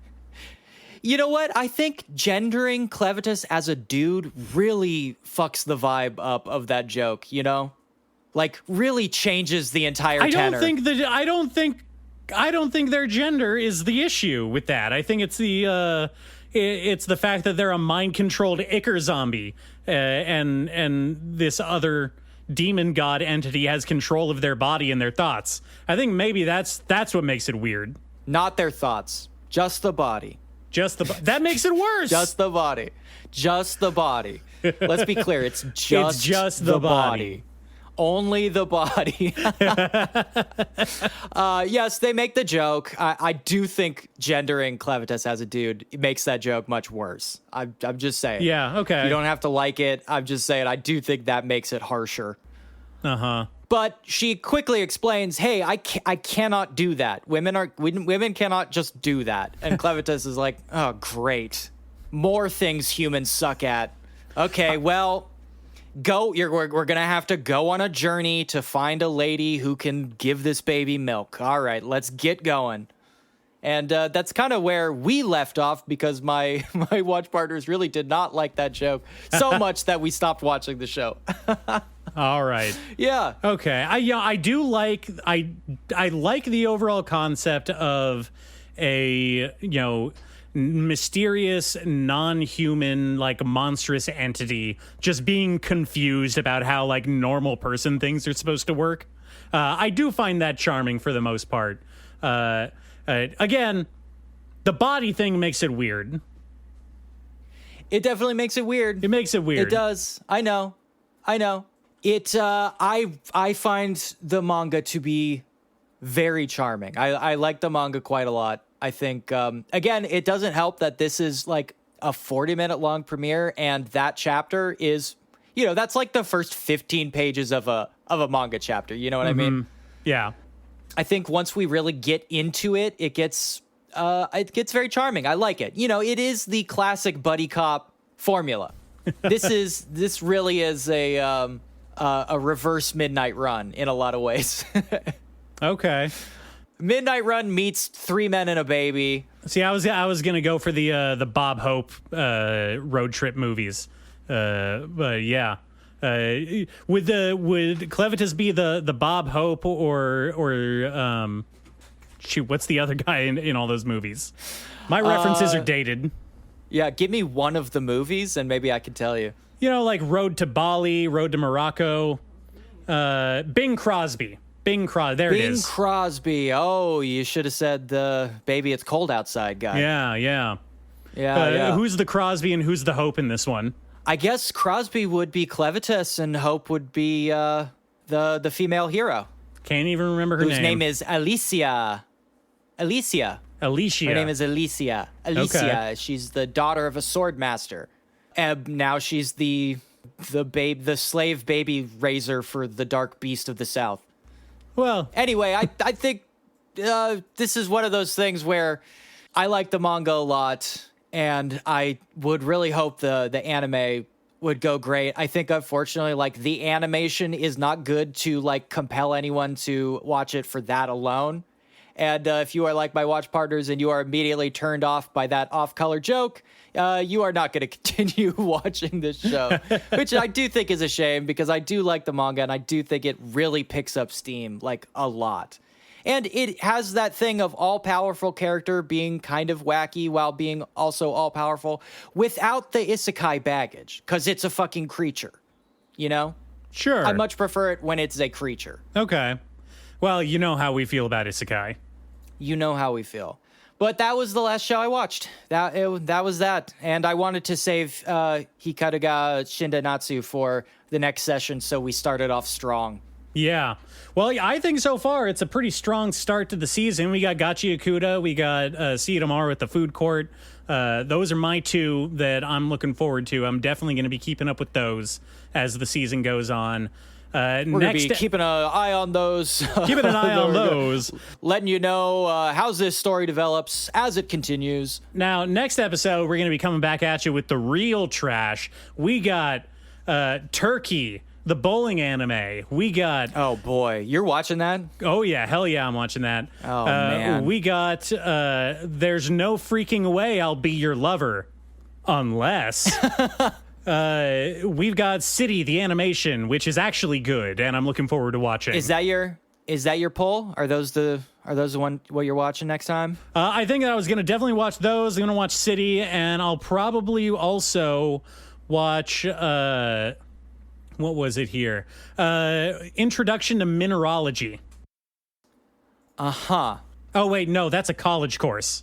You know what? I think gendering Clevatess as a dude really fucks the vibe up of that joke, you know? Like, really changes the entire tenor. I don't think their gender is the issue with that. I think it's the fact that they're a mind-controlled ichor zombie, and this other demon god entity has control of their body and their thoughts. I think maybe that's what makes it weird. Not their thoughts, just the body. That makes it worse. Just the body. Let's be clear. It's just the body. Only the body. Yes, they make the joke. I do think gendering Clevatess as a dude makes that joke much worse. I'm just saying. Yeah, okay. You don't have to like it. I'm just saying I do think that makes it harsher. Uh-huh. But she quickly explains, hey, I cannot do that. Women cannot just do that. And Clevatess is like, oh, great. More things humans suck at. Okay, well... we're gonna have to go on a journey to find a lady who can give this baby milk. All right, let's get going. And that's kind of where we left off because my watch partners really did not like that joke so much that we stopped watching the show. All right. Yeah. Okay. I do like I like the overall concept of a mysterious, non-human, monstrous entity just being confused about how normal person things are supposed to work. I do find that charming for the most part. Again, the body thing makes it weird. It definitely makes it weird. It makes it weird. It does. I know. It. I find the manga to be very charming. I like the manga quite a lot. I think, again, it doesn't help that this is a 40-minute long premiere, and that chapter is, that's the first 15 pages of a manga chapter. You know what I mean? Yeah. I think once we really get into it, it gets very charming. I like it. It is the classic buddy cop formula. This really is a reverse Midnight Run in a lot of ways. Okay. Midnight Run meets Three Men and a Baby. See, I was gonna go for the Bob Hope road trip movies, but yeah, would Clevatess be the Bob Hope or shoot, what's the other guy in all those movies? My references are dated. Yeah, give me one of the movies and maybe I can tell you. Road to Bali, Road to Morocco, Bing Crosby. There it is. Bing Crosby. Oh, you should have said the Baby It's Cold Outside guy. Yeah. Who's the Crosby and who's the Hope in this one? I guess Crosby would be Clevatess and Hope would be the female hero. Can't even remember her name. Whose name is Alicia. Alicia. Alicia. Her name is Alicia. Alicia. Okay. She's the daughter of a sword master. And now she's the slave baby raiser for the dark beast of the south. Well, Anyway, I think this is one of those things where I like the manga a lot, and I would really hope the anime would go great. I think, unfortunately, like, the animation is not good to, like, compel anyone to watch it for that alone. And if you are like my watch partners and you are immediately turned off by that off-color joke, you are not going to continue watching this show, which I do think is a shame, because I do like the manga and I do think it really picks up steam, like, a lot. And it has that thing of all-powerful character being kind of wacky while being also all-powerful without the isekai baggage, because it's a fucking creature, you know? sure. I much prefer it when it's a creature. Okay. Well, you know how we feel about isekai. You know how we feel. But that was the last show I watched. That was that. And I wanted to save Hikaru ga Shindanatsu for the next session, so we started off strong. Yeah. Well, I think so far it's a pretty strong start to the season. We got Gachiakuta. We got See You Tomorrow at the Food Court. Those are my two that I'm looking forward to. I'm definitely going to be keeping up with those as the season goes on. We're going to be keeping an eye on those. Keeping an eye on those. Letting you know how this story develops as it continues. Now, next episode, we're going to be coming back at you with the real trash. We got Turkey, the bowling anime. We got... Oh, boy. You're watching that? Oh, yeah. Hell yeah, I'm watching that. Oh, man. We got There's No Freaking Way I'll Be Your Lover. Unless... we've got City, the animation, which is actually good, and I'm looking forward to watching. Is that your poll? Are those the one what you're watching next time? I think that I was going to definitely watch those. I'm going to watch City, and I'll probably also watch, what was it here? Introduction to Mineralogy. Uh-huh. Oh, wait, no, that's a college course.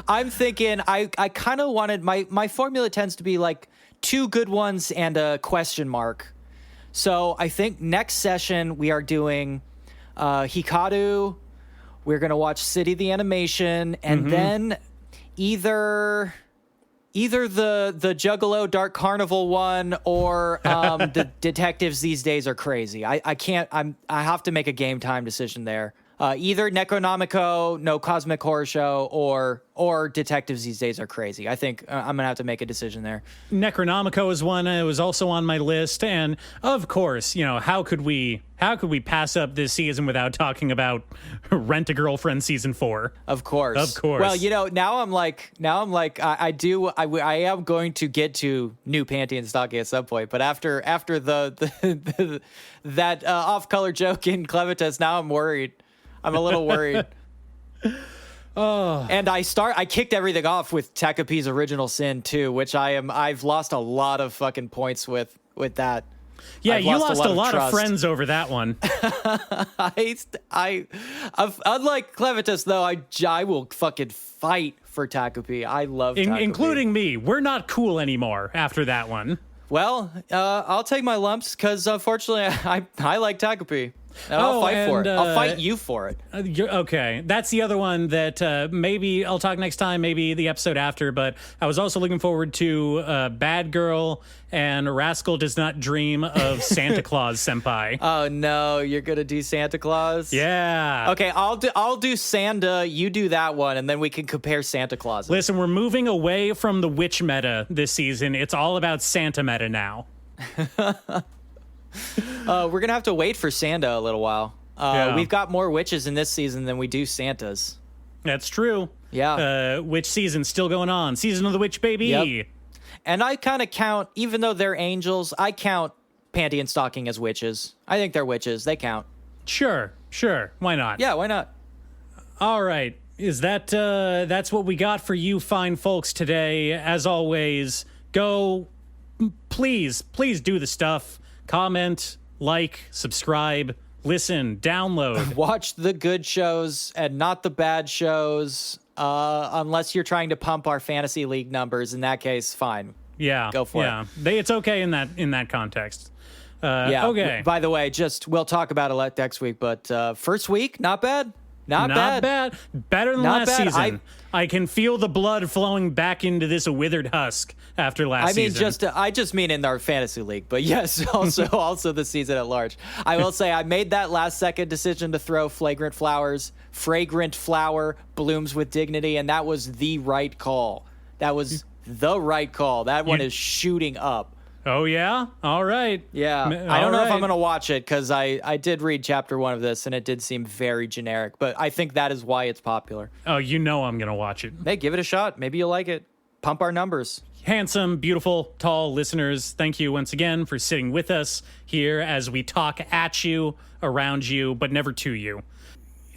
I'm thinking I kind of wanted my formula tends to be like two good ones and a question mark. So I think next session we are doing Hikaru. We're going to watch City the animation, and then either the Juggalo Dark Carnival one or the Detectives These Days Are Crazy. I have to make a game time decision there. Either Necronomico, No Cosmic Horror Show, or Detectives These Days Are Crazy. I think I'm gonna have to make a decision there. Necronomico is one. It was also on my list, and of course, you know, how could we pass up this season without talking about Rent a Girlfriend season 4? Of course. Well, you know, now I'm like, I am going to get to new Panty and Stocking at some point, but after the that off-color joke in Clevatess, now I'm worried. I'm a little worried. Oh. And I kicked everything off with Takapi's Original Sin too, which I've lost a lot of fucking points with that. Yeah, I've you lost a lot trust. of friends over that one. Unlike Clevatess though, I will fucking fight for Takapi. I love Takapi. Including me. We're not cool anymore after that one. Well, I'll take my lumps because unfortunately I like Takapi. And I'll fight for it. I'll fight you for it. Okay. That's the other one that maybe I'll talk next time, maybe the episode after. But I was also looking forward to Bad Girl and Rascal Does Not Dream of Santa Claus Senpai. Oh, no. You're going to do Santa Claus? Yeah. Okay, I'll do Santa. You do that one, and then we can compare Santa Claus. Listen, we're moving away from the witch meta this season. It's all about Santa meta now. We're going to have to wait for Santa a little while. Yeah. We've got more witches in this season than we do Santas. That's true. Yeah. Witch season's still going on. Season of the Witch, baby. Yep. And I kind of count, even though they're angels, I count Panty and Stocking as witches. I think they're witches. They count. Sure. Why not? Yeah, why not? All right. Is that's what we got for you fine folks today? As always, go, please do the stuff. Comment, like, subscribe, listen, download. Watch the good shows and not the bad shows, unless you're trying to pump our fantasy league numbers. In that case, fine. Yeah, Go for it. It's okay in that context. Yeah. Okay. By the way, we'll talk about it next week, but first week, not bad. Not bad. Better than Not last bad. season. I can feel the blood flowing back into this withered husk after last season. I just mean in our fantasy league, but yes, also the season at large. I will say I made that last second decision to throw fragrant flower blooms with dignity, and that was the right call. That was the right call. That one is shooting up. Oh, yeah? All right. Yeah. I don't know if I'm going to watch it because I did read chapter 1 of this and it did seem very generic, but I think that is why it's popular. Oh, you know I'm going to watch it. Hey, give it a shot. Maybe you'll like it. Pump our numbers. Handsome, beautiful, tall listeners, thank you once again for sitting with us here as we talk at you, around you, but never to you.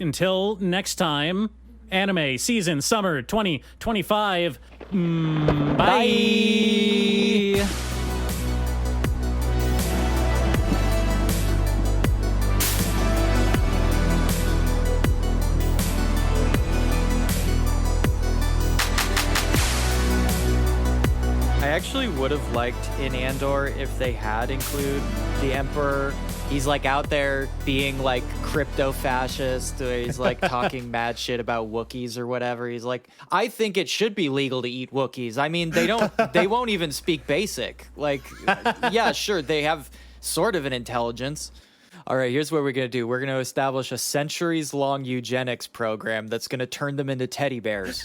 Until next time, anime season summer 2025. Bye. I actually would have liked in Andor if they had include the Emperor. He's like out there being like crypto-fascist. He's like talking mad shit about Wookiees or whatever. He's like, I think it should be legal to eat Wookiees. I mean, they won't even speak basic. Like, yeah, sure, they have sort of an intelligence. All right, here's what we're going to do. We're going to establish a centuries-long eugenics program that's going to turn them into teddy bears.